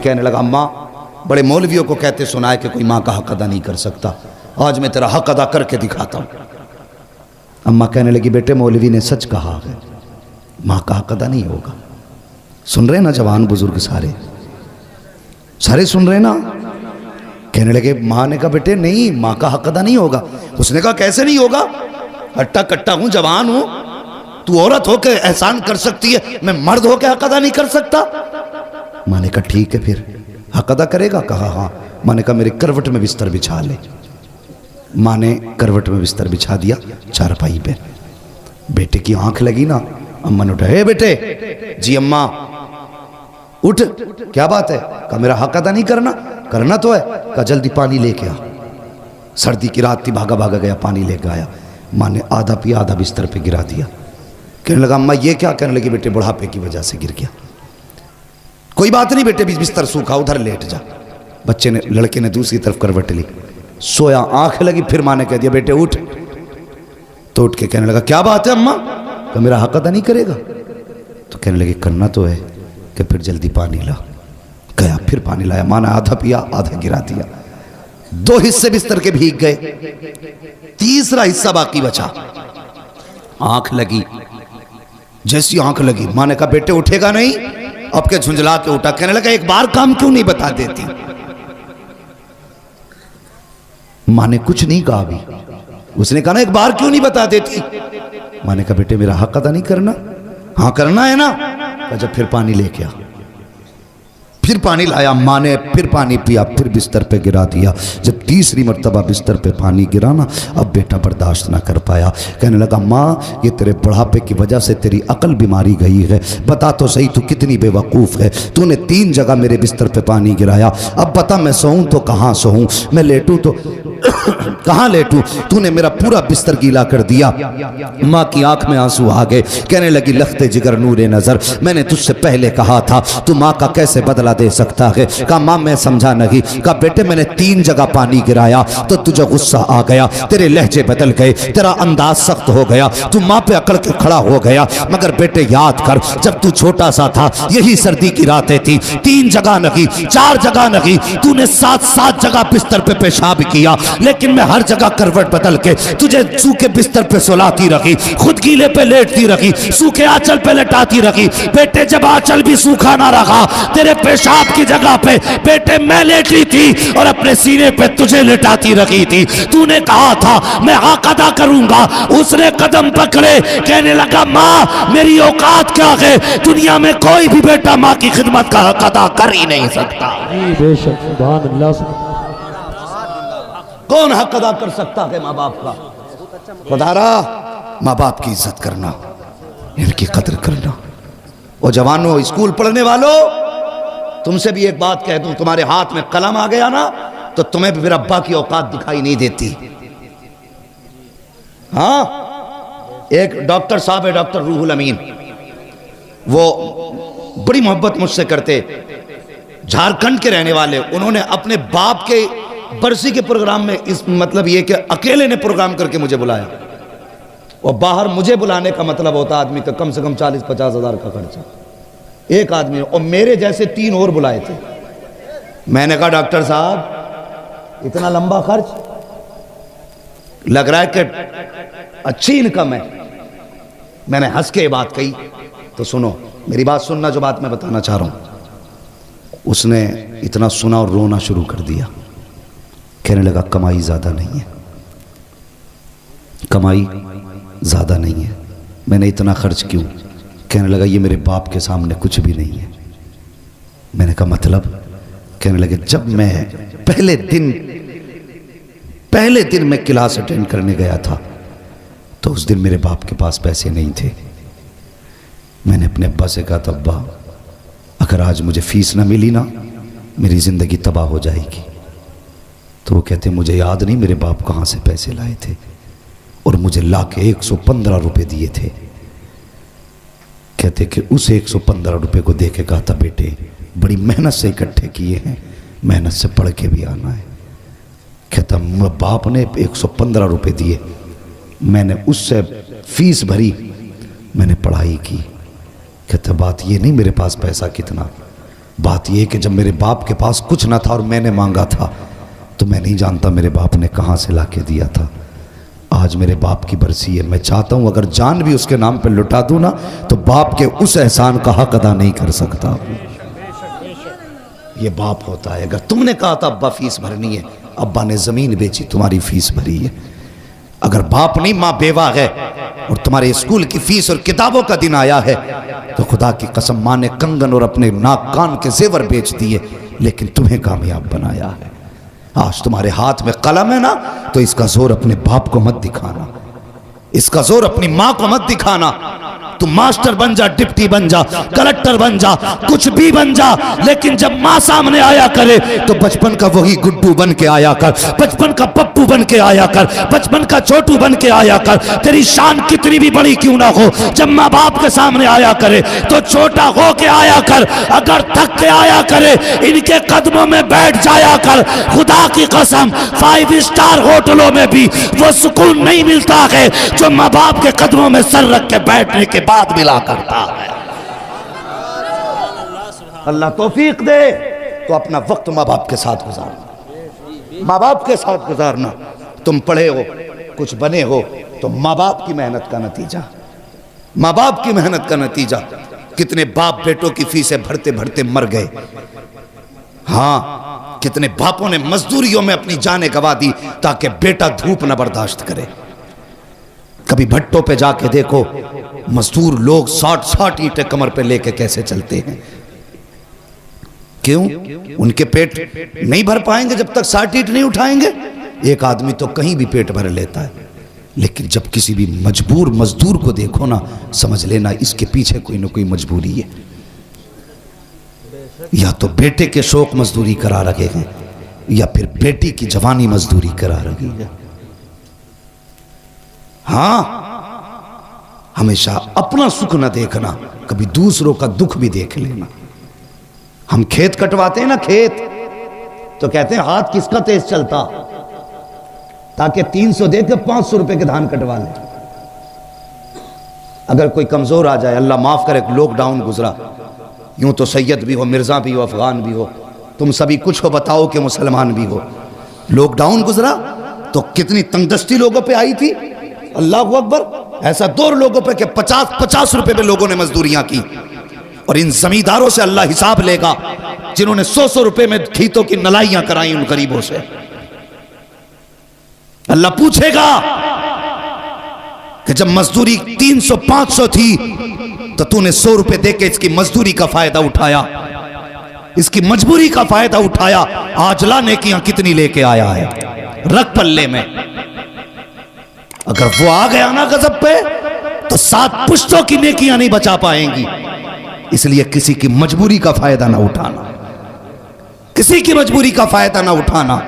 कहने लगा अम्मा बड़े मौलवियों को कहते सुना है कि कोई माँ का हक अदा नहीं कर सकता, आज मैं तेरा हक अदा करके दिखाता हूँ। अम्मा कहने लगी बेटे मौलवी ने सच कहा है, माँ का हक अदा नहीं होगा। सुन रहे ना जवान बुजुर्ग सारे सारे सुन रहे ना। कहने लगे माँ ने कहा बेटे नहीं माँ का हक अदा नहीं होगा। उसने कहा कैसे नहीं होगा, हट्टा कट्टा हूं जवान हूं, तू औरत होके एहसान कर सकती है, मैं मर्द होके हक अदा नहीं कर सकता। माँ ने कहा ठीक है फिर हक अदा करेगा। कहा हाँ। माँ ने कहा मेरे करवट में बिस्तर बिछा ले। माँ ने करवट में बिस्तर बिछा दिया चारपाई पे। बेटे की आंख लगी ना, अम्मा ने उठा, हे बेटे। जी अम्मा। उठ, क्या बात है? कहा मेरा हक अदा नहीं करना। करना तो है। कहा जल्दी पानी लेके आ। सर्दी की रात थी, भागा भागा गया पानी लेके आया। माँ ने आधा पिया आधा बिस्तर पे गिरा दिया। कहने लगा अम्मा ये क्या? कहने लगी बेटे बुढ़ापे की वजह से गिर गया। कोई बात नहीं बेटे, बिस्तर सूखा, उधर लेट जा। बच्चे ने, लड़के ने दूसरी तरफ करवट ली, सोया, आंख लगी। फिर माँ ने कह दिया बेटे उठ। तो उठ के कहने लगा क्या बात है अम्मा? तो मेरा हक अदा नहीं करेगा? तो कहने लगे करना तो है कि फिर जल्दी पानी ला। गया फिर पानी लाया। माँ ने आधा पिया आधा गिरा दिया। 2 हिस्से बिस्तर के भीग गए, तीसरा हिस्सा बाकी बचा। आंख लगी, जैसी आंख लगी माँ ने कहा बेटे उठेगा नहीं? अब के झुंझला के उठा। कहने लगा एक बार काम क्यों नहीं बता देती? माँ ने कुछ नहीं कहा अभी। उसने कहा ना एक बार क्यों नहीं बता देती? माँ ने कहा बेटे मेरा हक अदा नहीं करना? हाँ करना है ना। जब फिर पानी लेके आ। फिर पानी लाया। माँ ने फिर पानी पिया, फिर बिस्तर पे गिरा दिया। जब तीसरी मर्तबा बिस्तर पे पानी गिरा ना, अब बेटा बर्दाश्त ना कर पाया। कहने लगा माँ ये तेरे बुढ़ापे की वजह से तेरी अकल बीमारी गई है। बता तो सही तू कितनी बेवकूफ़ है। तूने 3 जगह मेरे बिस्तर पे पानी गिराया। अब बता मैं सोऊं तो कहाँ सोऊं, मैं लेटूं तो कहाँ लेटूं? तूने मेरा पूरा बिस्तर गीला कर दिया। माँ की आंख में आंसू आ गए। कहने लगी लखते जिगर नूरे नजर, मैंने तुझसे पहले कहा था तू माँ का कैसे बदला दे सकता है। कहा माँ मैं समझा नहीं। कहा बेटे मैंने 3 जगह पानी गिराया तो तुझे गुस्सा आ गया, तेरे लहजे बदल गए, तेरा अंदाज सख्त हो गया, तू माँ पे अकड़ के खड़ा हो गया। मगर बेटे याद कर जब तू छोटा सा था यही सर्दी की रातें थी, 3 जगह नहीं 4 जगह नहीं, तूने 7 जगह बिस्तर पे पेशाब किया, लेकिन मैं हर जगह करवट बदल के तुझे सूखे बिस्तर पे सुलाती रखी, खुद गीले पे लेटती रखी, सूखे आंचल पे लेटाती रखी। बेटे जब आंचल भी सूखा ना रखा, तेरे पेशाब की जगह पे बेटे मैं लेटी थी और अपने सीने पे तुझे लेटाती रखी थी। तूने कहा था मैं हक अदा करूंगा, उसने कदम पकड़े। कहने लगा माँ मेरी औकात क्या है, दुनिया में कोई भी बेटा माँ की खिदमत का हक अदा कर ही नहीं सकता। बेशक सुभान अल्लाह। कौन हक अदा कर सकता है माँ बाप का? खुदारा माँ बाप की इज्जत करना, इनकी कदर करना। और जवानों स्कूल पढ़ने वालों तुमसे भी एक बात कह दूं, तुम्हारे हाथ में कलम आ गया ना तो तुम्हें भी फिर अब्बा की औकात दिखाई नहीं देती। हाँ एक डॉक्टर साहब है डॉक्टर रूहुल अमीन, वो बड़ी मोहब्बत मुझसे करते, झारखंड के रहने वाले। उन्होंने अपने बाप के बरसी के प्रोग्राम में इस मतलब ये कि अकेले ने प्रोग्राम करके मुझे बुलाया। और बाहर मुझे बुलाने का मतलब होता आदमी का कम से कम 40-50 हज़ार का खर्चा एक आदमी, और मेरे जैसे 3 और बुलाए थे। मैंने कहा डॉक्टर साहब इतना लंबा खर्च, लग रहा है कि अच्छी इनकम है। मैंने हंस के बात कही। तो सुनो मेरी बात सुनना, जो बात मैं बताना चाह रहा हूं। उसने इतना सुना और रोना शुरू कर दिया। कहने लगा कमाई ज़्यादा नहीं है, कमाई ज़्यादा नहीं है, मैंने इतना खर्च क्यों? कहने लगा ये मेरे बाप के सामने कुछ भी नहीं है। मैंने कहा मतलब? कहने लगे जब मैं पहले दिन मैं क्लास अटेंड करने गया था तो उस दिन मेरे बाप के पास पैसे नहीं थे। मैंने अपने अब्बा से कहा था अब्बा अगर आज मुझे फीस ना मिली ना मेरी ज़िंदगी तबाह हो जाएगी। तो वो कहते मुझे याद नहीं मेरे बाप कहाँ से पैसे लाए थे, और मुझे ला के 115 रुपये दिए थे। कहते कि उस 115 रुपये को दे के कहा था बेटे बड़ी मेहनत से इकट्ठे किए हैं, मेहनत से पढ़ के भी आना है। कहता बाप ने 115 रुपये दिए, मैंने उससे फीस भरी, मैंने पढ़ाई की। कहता बात ये नहीं मेरे पास पैसा कितना, बात यह कि जब मेरे बाप के पास कुछ ना था और मैंने मांगा था तो मैं नहीं जानता मेरे बाप ने कहाँ से ला के दिया था। आज मेरे बाप की बरसी है, मैं चाहता हूँ अगर जान भी उसके नाम पे लुटा दूँ ना तो बाप के उस एहसान का हक अदा नहीं कर सकता। ये बाप होता है। अगर तुमने कहा था अब्बा फीस भरनी है, अब्बा ने ज़मीन बेची, तुम्हारी फीस भरी है। अगर बाप नहीं, माँ बेवा है और तुम्हारे स्कूल की फीस और किताबों का दिन आया है तो खुदा की कसम माँ ने कंगन और अपने नाक कान के जेवर बेच दिए लेकिन तुम्हें कामयाब बनाया है। आज तुम्हारे हाथ में कलम है ना तो इसका जोर अपने बाप को मत दिखाना, इसका जोर अपनी माँ को मत दिखाना। तू मास्टर बन जा, डिप्टी बन जा, कलेक्टर बन जा, कुछ भी बन जा, लेकिन जब माँ सामने आया करे तो बचपन का वही गुड्डू बन के आया कर, बचपन का पप्पू बन के आया कर, बचपन का छोटू बन के आया कर। तेरी शान कितनी भी बड़ी क्यों ना हो, जब माँ बाप के सामने आया करे तो छोटा हो के आया कर। अगर थक के आया करे इनके कदमों में बैठ जाया कर। खुदा की कसम 5 स्टार होटलों में भी वो सुकून नहीं मिलता है जो माँ बाप के कदमों में सर रख के बैठने के बाद मिला करता है। अल्लाह तौफीक दे तो अपना वक्त माँ बाप के साथ गुजारना, माँ बाप के साथ गुजारना। तुम पढ़े हो, कुछ बने हो तो माँ बाप की मेहनत का नतीजा, माँ बाप की मेहनत का नतीजा। कितने बाप बेटों की फीसें भरते भरते मर गए। हाँ, कितने बापों ने मजदूरियों में अपनी जानें गंवा दी ताकि बेटा धूप न बर्दाश्त करे। कभी भट्टों पे जाके देखो मजदूर लोग 60-60 ईंटें कमर पे लेके कैसे चलते हैं। क्यों? उनके पेट नहीं भर पाएंगे जब तक 60 ईंट नहीं उठाएंगे। एक आदमी तो कहीं भी पेट भर लेता है, लेकिन जब किसी भी मजबूर मजदूर को देखो ना समझ लेना इसके पीछे कोई ना कोई मजबूरी है। या तो बेटे के शौक मजदूरी करा रहे हैं या फिर बेटी की जवानी मजदूरी करा रही है। हाँ, हमेशा अपना सुख न देखना, कभी दूसरों का दुख भी देख लेना। हम खेत कटवाते हैं ना, खेत तो कहते हैं हाथ किसका तेज चलता, ताकि 300 देकर 500 रुपए के धान कटवा ले। अगर कोई कमजोर आ जाए, अल्लाह माफ करे, लॉकडाउन गुजरा, यूं तो सैयद भी हो, मिर्जा भी हो, अफगान भी हो, तुम सभी कुछ हो, बताओ कि मुसलमान भी हो। लॉकडाउन गुजरा तो कितनी तंगदस्ती लोगों पे आई थी। अल्लाह अकबर, ऐसा दौर लोगों पे कि 50-50 रुपए पे लोगों ने मजदूरियां की। और इन जमींदारों से अल्लाह हिसाब लेगा जिन्होंने 100-100 रुपए में खेतों की नलाइयां कराई उन गरीबों से। अल्लाह पूछेगा कि जब मजदूरी 300-500 थी तो तूने 100 रुपए देके इसकी मजदूरी का फायदा उठाया, इसकी मजबूरी का फायदा उठाया। आज ला नेकियां कितनी लेके आया है, रख पल्ले में। अगर वो आ गया ना गजब पे तो 7 पुश्तों की नेकियां नहीं बचा पाएंगी। इसलिए किसी की मजबूरी का फायदा ना उठाना, किसी की मजबूरी का फायदा ना उठाना।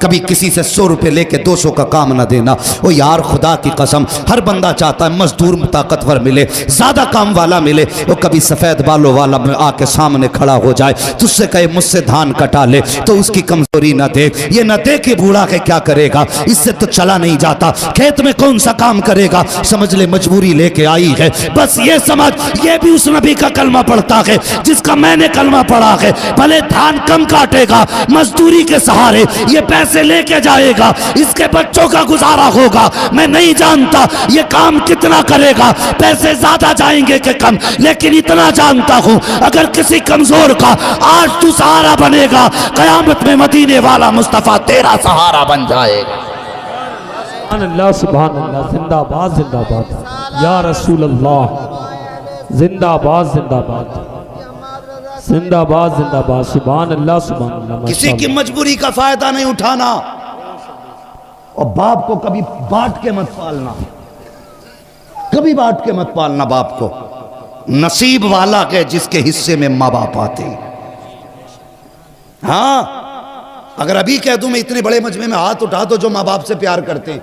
कभी किसी से 100 रुपए लेके 200 का काम ना देना। ओ यार, खुदा की कसम, हर बंदा चाहता है मजदूर ताकतवर मिले, ज्यादा काम वाला मिले। वो कभी सफेद बालों वाला आके सामने खड़ा हो जाए, तुझसे कहे मुझसे धान कटा ले, तो उसकी कमजोरी ना देख। ये ना देख के बूढ़ा के क्या करेगा, इससे तो चला नहीं जाता, खेत में कौन सा काम करेगा। समझ ले मजबूरी लेके आई है, बस ये समझ ये भी उस नबी का कलमा पढ़ता है जिसका मैंने कलमा पढ़ा है। भले धान कम काटेगा, मजदूरी के सहारे ये पैसे से लेके जाएगा, इसके बच्चों का गुजारा होगा। मैं नहीं जानता ये काम कितना करेगा, पैसे ज्यादा जाएंगे कि कम, लेकिन इतना जानता हूं अगर किसी कमजोर का आज तू सहारा बनेगा, कयामत में मदीने वाला मुस्तफा तेरा सहारा बन जाएगा। अल्लाह सुभान अल्लाह, जिंदाबाद जिंदाबाद या रसूल अल्लाह, जिंदाबाद जिंदाबाद जिंदाबाद जिंदाबाद, सुभान अल्लाह सुभान अल्लाह। किसी की मजबूरी का फायदा नहीं उठाना और बाप को कभी बांट के मत पालना, कभी बांट के मत पालना बाप को। नसीब वाला के जिसके हिस्से में माँ बाप आते हैं। हाँ, अगर अभी कह दूं मैं इतने बड़े मजमे में हाथ उठा दो जो माँ बाप से प्यार करते हैं,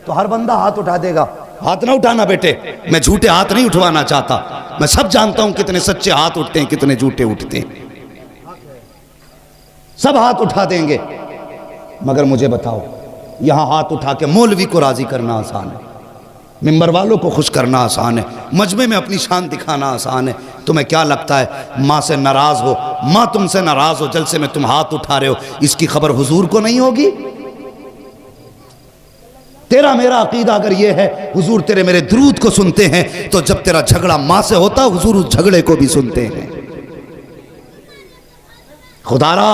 तो हर बंदा हाथ उठा देगा। हाथ ना उठाना बेटे, मैं झूठे हाथ नहीं उठवाना चाहता। मैं सब जानता हूं कितने सच्चे हाथ उठते हैं, कितने झूठे उठते हैं। सब हाथ उठा देंगे, मगर मुझे बताओ, यहां हाथ उठा के मौलवी को राजी करना आसान है? मिंबर वालों को खुश करना आसान है, मजमे में अपनी शान दिखाना आसान है। तुम्हें क्या लगता है माँ से नाराज़ हो, माँ तुमसे नाराज़ हो, जलसे में तुम हाथ उठा रहे हो, इसकी खबर हुजूर को नहीं होगी? तेरा मेरा अकीदा अगर ये है हुजूर तेरे मेरे दुरूद को सुनते हैं, तो जब तेरा झगड़ा माँ से होता हुजूर उस झगड़े को भी सुनते हैं। खुदारा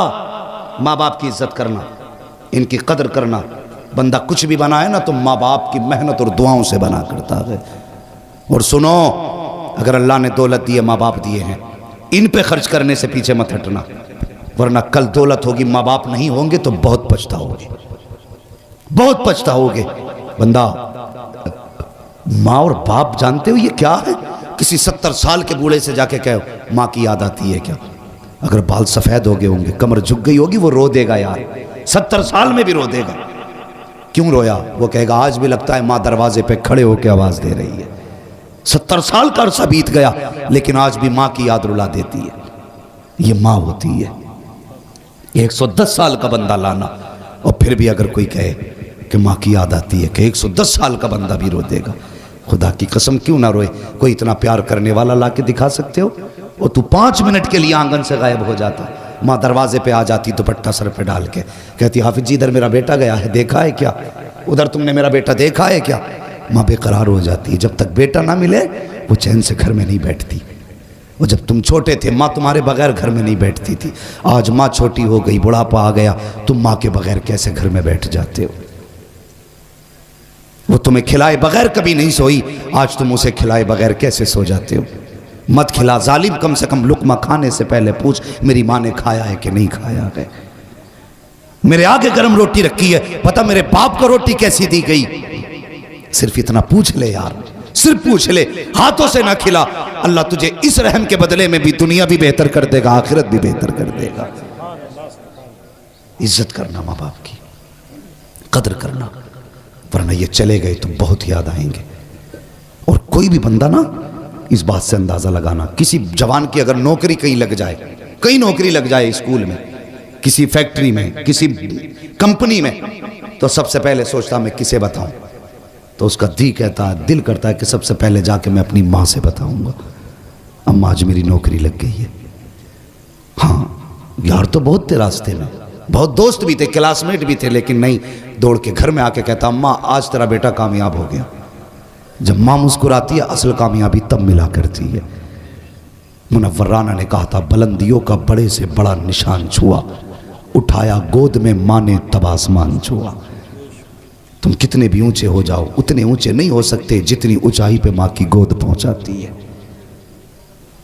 माँ बाप की इज्जत करना, इनकी कदर करना। बंदा कुछ भी बना है ना तो माँ बाप की मेहनत और दुआओं से बना करता है। और सुनो, अगर अल्लाह ने दौलत दी है, माँ बाप दिए हैं, इन पे खर्च करने से पीछे मत हटना, वरना कल दौलत होगी माँ बाप नहीं होंगे तो बहुत पछताओगे, बहुत पछताओगे। बंदा माँ और बाप जानते हो ये क्या है? किसी 70 साल के बूढ़े से जाके कहो माँ की याद आती है क्या? अगर बाल सफेद हो गए होंगे, कमर झुक गई होगी, वो रो देगा यार, 70 साल में भी रो देगा। क्यों रोया? वो कहेगा आज भी लगता है माँ दरवाजे पे खड़े होकर आवाज दे रही है। 70 साल का अरसा बीत गया लेकिन आज भी माँ की याद रुला देती है। ये माँ होती है। 110 साल का बंदा लाना और फिर भी अगर कोई कहे कि माँ की याद आती है, कि 110 साल का बंदा भी रो देगा। खुदा की कसम क्यों ना रोए? कोई इतना प्यार करने वाला ला के दिखा सकते हो? और तू 5 मिनट के लिए आंगन से गायब हो जाता, माँ दरवाजे पे आ जाती दुपट्टा सर पे डाल के, कहती हाफिज जी इधर मेरा बेटा गया है, देखा है क्या? उधर तुमने मेरा बेटा देखा है क्या? माँ बेकरार हो जाती है। जब तक बेटा ना मिले वो चैन से घर में नहीं बैठती। वो जब तुम छोटे थे माँ तुम्हारे बगैर घर में नहीं बैठती थी। आज माँ छोटी हो गई, बुढ़ापा आ गया, तुम माँ के बगैर कैसे घर में बैठ जाते हो? वो तुम्हें खिलाए बगैर कभी नहीं सोई, आज तुम उसे खिलाए बगैर कैसे सो जाते हो? मत खिला जालिम, कम से कम लुकमा खाने से पहले पूछ मेरी माँ ने खाया है कि नहीं खाया है। मेरे आगे गर्म रोटी रखी है, पता मेरे बाप को रोटी कैसी दी गई? सिर्फ इतना पूछ ले यार, सिर्फ पूछ ले, हाथों से ना खिला। अल्लाह तुझे इस रहम के बदले में भी दुनिया भी बेहतर कर देगा, आखिरत भी बेहतर कर देगा। इज्जत करना माँ बाप की, कदर करना, वरना ये चले गए तो बहुत याद आएंगे। और कोई भी बंदा ना इस बात से अंदाजा लगाना, किसी जवान की अगर नौकरी कहीं लग जाए, कहीं नौकरी लग जाए, स्कूल में, किसी फैक्ट्री में, किसी कंपनी में, तो सबसे पहले सोचता मैं किसे बताऊं? तो उसका दिल करता है कि सबसे पहले जाके मैं अपनी माँ से बताऊंगा, अम्मा आज मेरी नौकरी लग गई है। हाँ यार तो बहुत थे रास्ते में, बहुत दोस्त भी थे, क्लासमेट भी थे, लेकिन नहीं, दौड़ के घर में आके कहता अम्मा आज तेरा बेटा कामयाब हो गया। जब माँ मुस्कुराती है असल कामयाबी तब मिला करती है। मुनव्वर राना ने कहा था बुलंदियों का बड़े से बड़ा निशान छुआ, उठाया गोद में माँ ने तब आसमान छुआ। तुम कितने भी ऊंचे हो जाओ उतने ऊंचे नहीं हो सकते जितनी ऊंचाई पे माँ की गोद पहुंचाती है।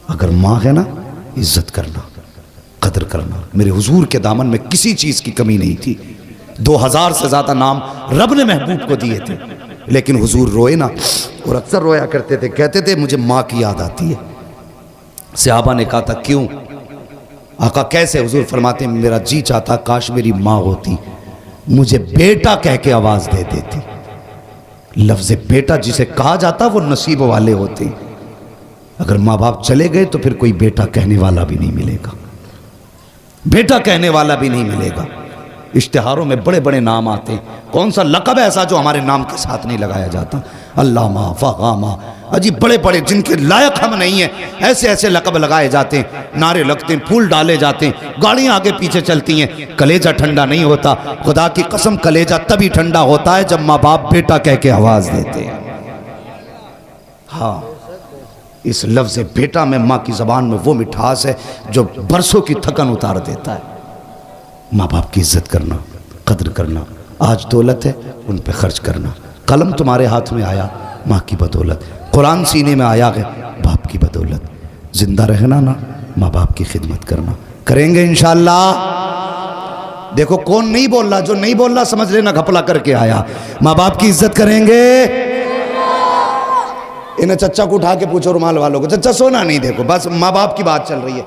अगर माँ है ना, इज्जत करना, कदर करना। मेरे हुजूर के दामन में किसी चीज की कमी नहीं थी। 2000 से ज्यादा नाम रब ने महबूब को दिए थे, लेकिन हुजूर रोए ना, और अक्सर रोया करते थे, कहते थे मुझे माँ की याद आती है। सहाबा ने कहा था क्यों? आका कैसे? हुजूर फरमाते मेरा जी चाहता काश मेरी माँ होती, मुझे बेटा कह के आवाज दे देती। लफ्ज बेटा जिसे कहा जाता वो नसीब वाले होते। अगर माँ बाप चले गए तो फिर कोई बेटा कहने वाला भी नहीं मिलेगा, बेटा कहने वाला भी नहीं मिलेगा। इश्तिहारों में बड़े बड़े नाम आते हैं, कौन सा लक़ब ऐसा जो हमारे नाम के साथ नहीं लगाया जाता? अल्लामा, फ़हामा, अजीब बड़े बड़े जिनके लायक हम नहीं हैं, ऐसे ऐसे लक़ब लगाए जाते हैं, नारे लगते हैं, फूल डाले जाते हैं, गाड़ियाँ आगे पीछे चलती हैं, कलेजा ठंडा नहीं होता। खुदा की कसम कलेजा तभी ठंडा होता है जब माँ बाप बेटा कह के आवाज़ देते हैं। हाँ, इस लफ्ज़ बेटा में माँ की ज़बान में वो मिठास है जो बरसों की थकन उतार देता है। माँ बाप की इज्जत करना, कदर करना। आज दौलत है उन पे खर्च करना। कलम तुम्हारे हाथ में आया माँ की बदौलत, कुरान सीने में आया है बाप की बदौलत। जिंदा रहना ना, माँ बाप की खिदमत करना। करेंगे इंशाअल्लाह। देखो कौन नहीं बोल रहा, जो नहीं बोल रहा समझ लेना घपला करके आया। माँ बाप की इज्जत करेंगे। इन्हें चच्चा को उठा के पूछो रुमाल वालों को, चच्चा सोना नहीं, देखो बस माँ बाप की बात चल रही है।